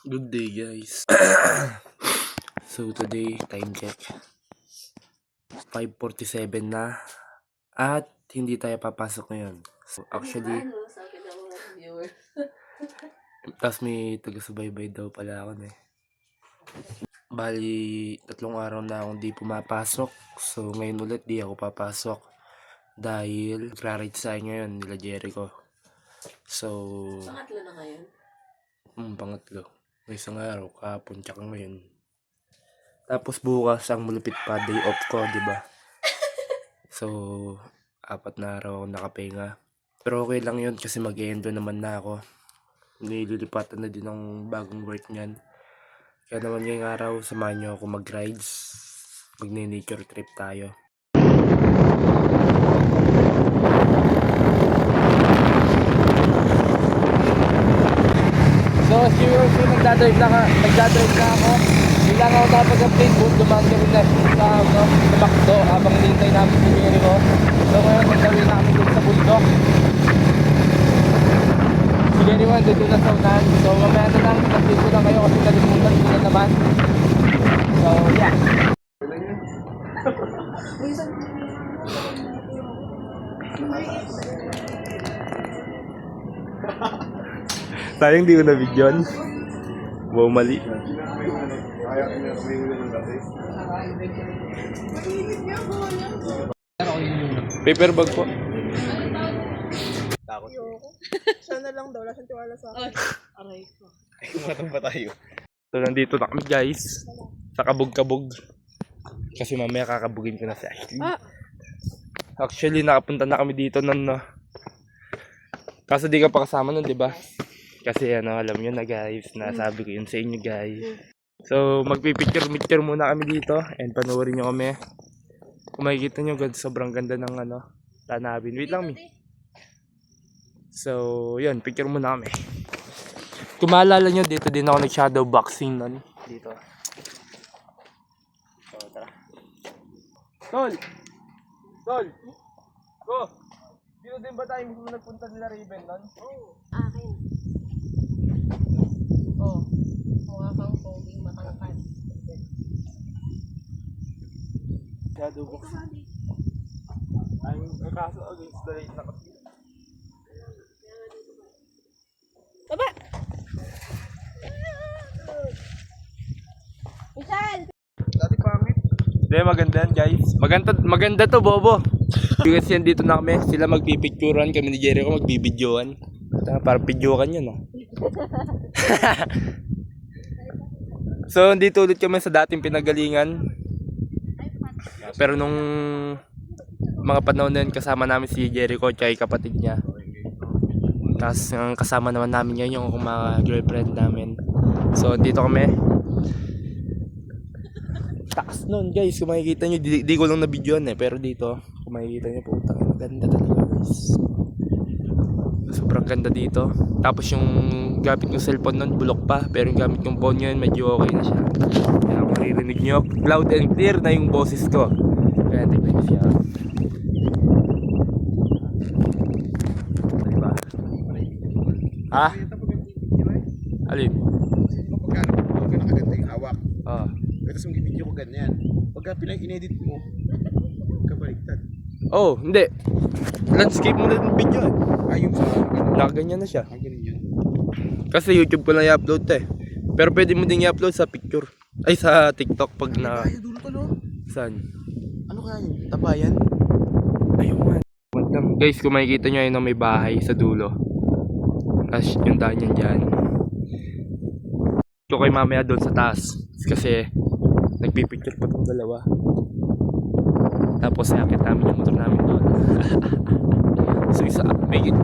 Good day guys. So today, time check 5:47 na at hindi tayo papasok ngayon. So actually, tas may taga-subaybay daw pala ako eh. Bali, 3 araw na akong di pumapasok. So ngayon ulit di ako papasok dahil nagra-ride sa akin ngayon nila Jericho. So Pangatlo na ngayon? pangatlo. May isang araw, kahapon, tsaka ngayon. Tapos bukas ang malupit pa, day off ko, di ba? So, 4 na araw ako nakapahinga. Pero okay lang yun kasi mag-e-endo naman na ako. Nililipatan na din ng bagong work niyan. Kaya naman ngayong araw, samahan niyo ako mag-rides. Magne-nature trip tayo. So, seriously, nagdadrive na ako. Hindi lang ako nakapag-update boot. Dumaan kami na sa Macdo habang hinihintay namin si Jericho. So, ngayon, nagdawin namin dito sa bundok. Si Jericho, dito na sa unahan. So, mamaya na lang, update ko lang kayo kasi nalimutan ko na naman. So, yeah. Sayang di ko na videon. Wow, mali. Paper bag po. Takot. Siya na lang daw, wala siyang tiwala sa akin. Aray ko. Kumatang pa tayo. So, nandito na kami guys. Sa kabog-kabog. Kasi mamaya kakabugin ko na si Ashley. Actually, nakapunta na kami dito nun, no. Kaso di ka pa kasama nun, di ba? Kasi alam nyo na guys, nasabi ko yun sa inyo guys. So, magpipicture muna kami dito and panoorin nyo kami. Kung makikita nyo, sobrang ganda ng tanawin. Wait lang, Mi. So, yun, picture muna kami. Kung maalala nyo, dito din ako nag-shadow boxing nun. Dito. So, tara. Tol! Tol! Go! Dito din ba tayo mismo nagpunta nila Raven nun? Oo. Akin. Oh. Mukha kang poging matangkad. Shadow boxing. Ay, kaso against the light na kasi. Baba! Michelle! Dati pangit. Hindi, maganda yan guys. Maganda to, Bobo. Kasi yan dito na kami. Sila magpipicturean, kami ni Jericho magbibidyoan. Para videoan yun, no? So, dito ulit kami sa dating pinagalingan. Pero nung mga panahon na yun, kasama namin si Jericho at yung kapatid niya. Tapos ang kasama naman namin ngayon yung mga girlfriend namin. So, dito kami. Taas nun guys, kung makikita nyo, di ko lang na-videoan pero dito, kung makikita nyo, putang ganda talaga guys. Sobrang ganda dito. Tapos yung gamit yung cellphone nun, bulok pa. Pero yung gamit yung phone yun, medyo okay na siya. Kaya kung maririnig nyo, loud and clear na yung boses ko. Kaya tignan nyo siya. Diba? Ha? Alin? Pagka nakaganda yung hawak, Ah. tapos yung video ko ganyan. Pagka pinag-inedit mo, kabaliktad. Oh, hindi. Landscape mo na yung video eh. Ayun sa Nakaganyan na siya. ganyan yan. Kasi YouTube ko lang i-upload to eh. Pero pwede mo din i-upload sa picture. Ay, sa TikTok pag na... Kaya dulo to, no? Saan? Ano kaya yun? Tabayan? Ayun man. Guys, kung makikita nyo ayun na may bahay sa dulo. Tapos yung daan yan dyan. Ito kayo mamaya doon sa taas. Kasi nagpipicture pa itong dalawa. Tapos nakakit namin yung motor namin doon. So isa, make it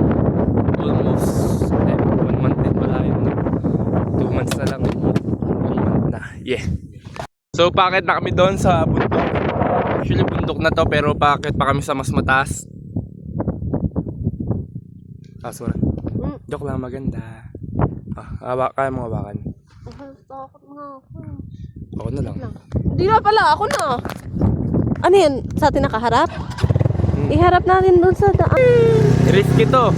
almost 1 month din pala yun. 2 months na lang. 1 month na. Yeah. So paakit na kami doon sa bundok. Actually bundok na to pero paakit pa kami sa mas mataas. Kaso na. Joke lang, maganda. Kaya mo hawakan. Takot nga ako. Ako na lang. Hindi na pala, ako na. Ano yan? Sa atin nakaharap? Iharap natin doon sa daan. Risky to.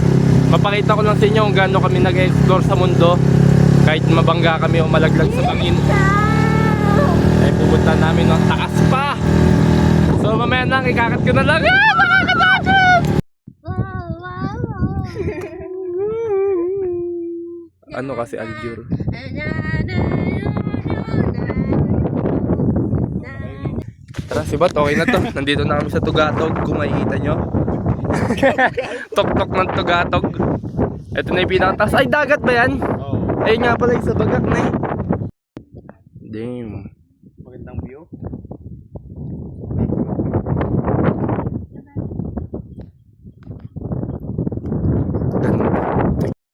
Mapakita ko lang sa inyo kung gaano kami nag-explore sa mundo. Kahit mabangga kami o malaglag sa bangin, ay pupunta namin ng taas pa. So mamaya lang, ikakat ko na lang. Makakatakot! Ano kasi Aljur? Tara, sibat, okay na to. Nandito na kami sa Tugatog, kung makikita nyo. Tok-tok ng Tugatog. Ito na yung pinakataas. Ay, dagat ba yan? Oo. Ayun nga pala yung sa bagak na eh. Damn. Magandang view.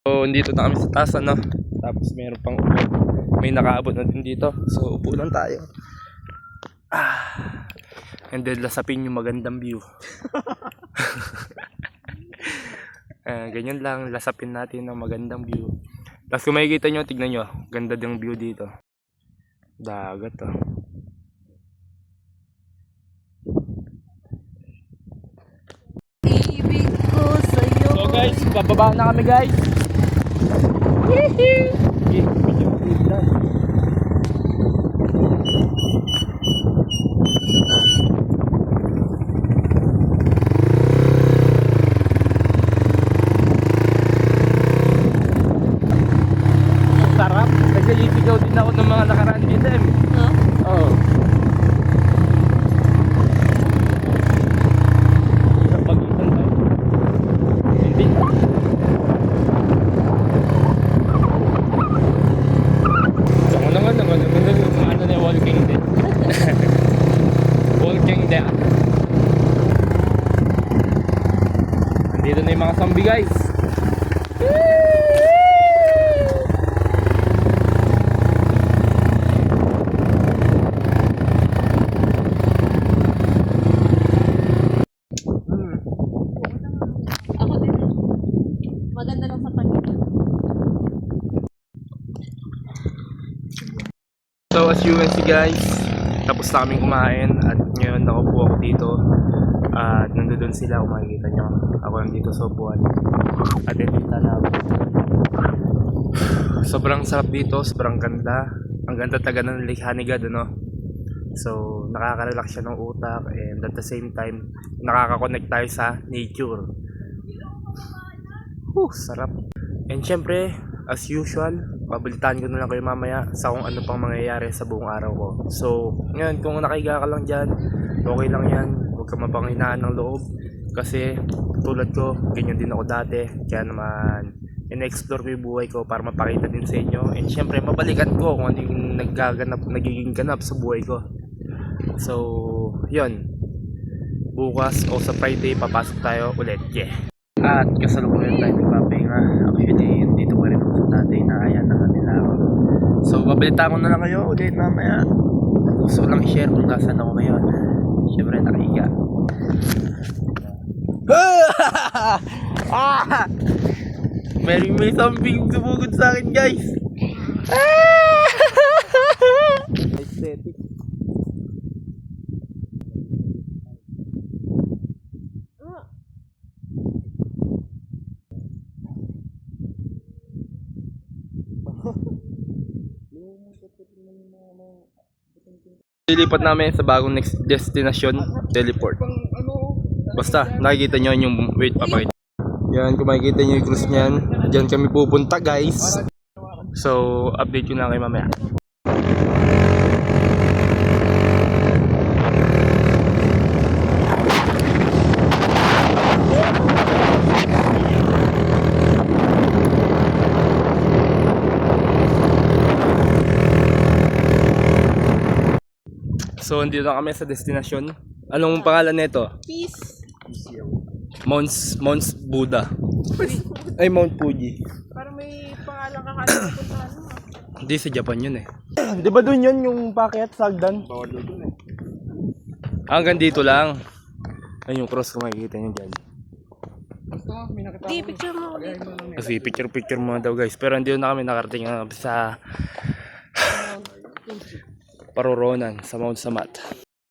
So, dito na kami sa taas, ano? Tapos meron pang upo. May nakaabot na din dito. So, upo lang tayo. And then, lasapin yung magandang view. Ganyan lang, lasapin natin ng magandang view. Tapos kung makikita nyo, tignan nyo. Ganda din view dito. Dagat, oh. Ibig ko sa'yo. So guys, bababa na kami guys. Sige, medyo lang. Sarap. Nagliligaw din ako ng mga nakaraan dito eh. Huh? Oo. Sa pagitan daw. Hindi. Ako naman naman ano na walking dead. Walking dead. Nandito na yung mga zombie guys. Ako din. Maganda lang sa paligid. So as you can see guys, tapos na kaming kumain at ngayon nakaupo ako dito at nandoon sila kung makikita nyo. Ako nandito sa upuan at ito yung tanaw. Sobrang sarap dito, sobrang ganda. Ang ganda taga ng Lake Hanigad, ano? So nakaka-relax siya ng utak and at the same time nakaka-connect tayo sa nature. Sarap. And syempre, as usual, pabalitaan ko na lang kayo mamaya sa kung ano pang mangyayari sa buong araw ko. So, ngayon, kung nakahiga ka lang dyan, okay lang yan. Huwag ka mapanghinaan ng loob. Kasi, tulad ko, ganyan din ako dati. Kaya naman, in-explore ko yung buhay ko para mapakita din sa inyo. And syempre, mabalikan ko kung ano yung nagiging ganap sa buhay ko. So, yun. Bukas o sa Friday, papasok tayo ulit. Yeah. At kasalukuyan tayo nagpapahinga. Actually, dito pa rin ako sa tatay na kaya na kanila ako. So, babalita ko na lang kayo ulit mamaya. Gusto ko lang i-share kung nasaan ako ngayon. Siyempre, nakahiga. May something sumugod sa akin, guys. Aesthetic. Lilipat namin sa bagong next destination, teleport. Basta, nakikita nyo yung wait papakita. Yan, kung makikita nyo yung cruise nyan, dyan kami pupunta guys. So, update ko na kayo mamaya. So, andito na kami sa destinasyon. Anong pangalan nito? Peace. Mount Buddha. Ay, Mount Fuji. Parang may pangalan ka kasi punta ano. Hindi, sa Japan yun eh. Di ba dun yun yung packet sa Agdan? Bawal doon eh. Hanggang dito lang. Ayun yung cross kung makikita nyo dyan. Basta, may nakita Di, ako. picture mo. Kasi picture muna daw guys. Pero hindi na kami nakarating sa Paroronan sa Mount Samat.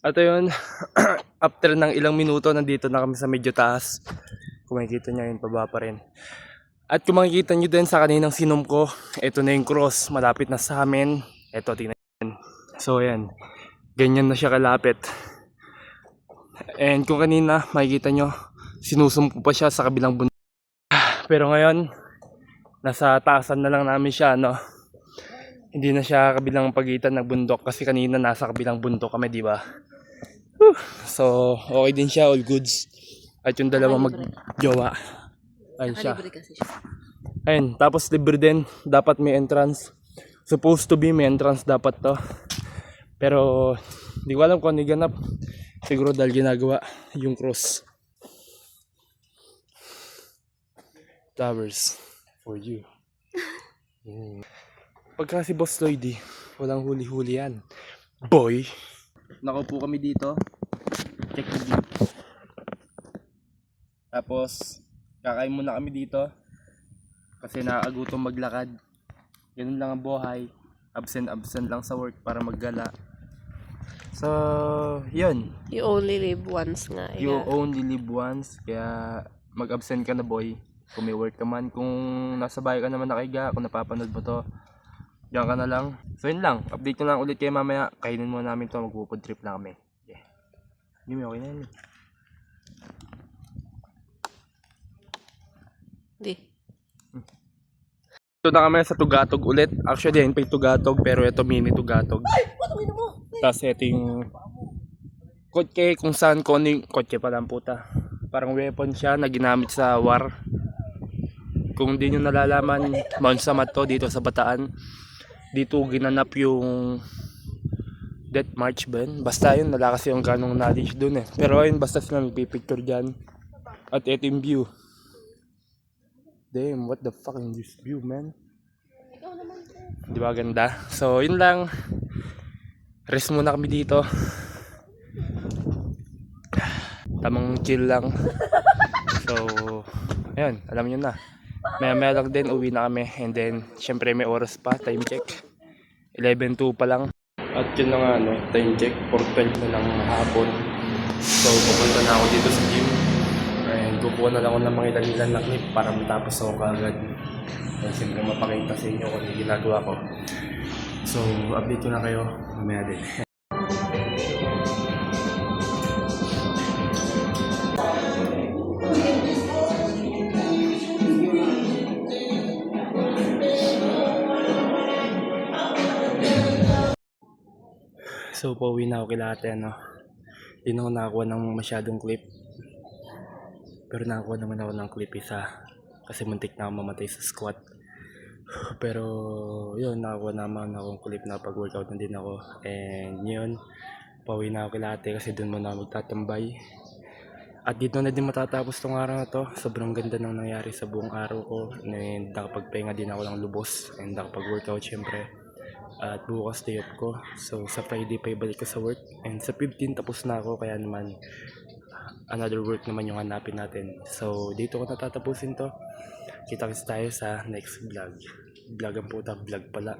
At ayun, after ng ilang minuto, nandito na kami sa medyo taas. Kung makikita nyo yun, paba pa rin. At kung makikita nyo din sa kaninang sinom ko, ito na yung cross, malapit na sa amin. Ito, tingnan. So ayan, ganyan na siya kalapit. And kung kanina makikita nyo, sinusumpo pa siya sa kabilang bundok. Pero ngayon, nasa taasan na lang namin siya, no? Hindi na siya kabilang pagitan ng bundok kasi kanina nasa kabilang bundok kami, di ba? So, okay din siya, all goods. At yung dalawang magjowa. Ayun siya. Libre kasi siya. Ayun, tapos libre din. Dapat may entrance. Supposed to be may entrance dapat to. Pero, di ko alam kung ano ganap. Siguro dahil ginagawa yung cross. Flowers for you. Pagka si Boss Lloydie, walang huli-huli yan. Boy! Nakaupo kami dito. Check the view. Tapos, kakain muna kami dito. Kasi nakaagutom maglakad. Ganun lang ang buhay. Absent lang sa work para maggala. So, yun. You only live once nga. You Yeah. only live once. Kaya mag-absent ka na, boy. Kung may work ka man. Kung nasa bahay ka naman nakiga, kung napapanood mo to, diyan ka na lang. So yun lang. Update ko lang ulit kayo mamaya. Kainin muna namin to. Mag-food trip lang kami. Yeah. Hindi mo okay na yun. Di. Ito na kami sa Tugatog ulit. Actually, yun pa yung Tugatog. Pero ito mini Tugatog. Tapos ito yung kotse kung saan ko ano yung kotse pa lang puta. Parang weapon siya na ginamit sa war. Kung di nyo nalalaman, Mount Samat to dito sa Bataan. Dito ginanap yung Death March ba yun? Basta yun, wala kasi yung ganong knowledge dun eh. Pero ayun, basta sila nagpipicture dyan. At ito yung view. Damn, what the fuck is this view, man? Di ba ganda? So, yun lang. Rest muna kami dito. Tamang chill lang. So, ayun, alam nyo na. Maya lang din, uwi na kami. And then, syempre may oras pa, time check. 11:02 pa lang. At yun na nga, no, time check. 4:12 na lang hapon. So, pupunta na ako dito sa gym. And kukuha na lang ako ng mga ilan na clip para matapos ako kagad. And syempre mapakita sa inyo kung ano yung ginagawa ko. So, update ko na kayo. Mamaya din. So, pauwi na ako kila ate, ano. Hindi na ako nakakuha ng masyadong clip. Pero nakakuha naman ako ng clip isa. Kasi muntik na ako mamatay sa squat. Pero, yun, nakakuha naman akong clip na pag-workout na din ako. And yun, pauwi na ako kila ate kasi doon muna ako magtatambay. At dito na din matatapos tong araw na to. Sobrang ganda nang nangyari sa buong araw ko. And nakapagpahinga din ako ng lubos. And nakapag-workout syempre. At bukas day off ko. So sa Friday pa ibalik ko sa work. And sa 15 tapos na ako. Kaya naman another work naman yung hanapin natin. So dito ko natatapusin to. Kita-kits tayo sa next vlog. Vlog ang puta, vlog pala.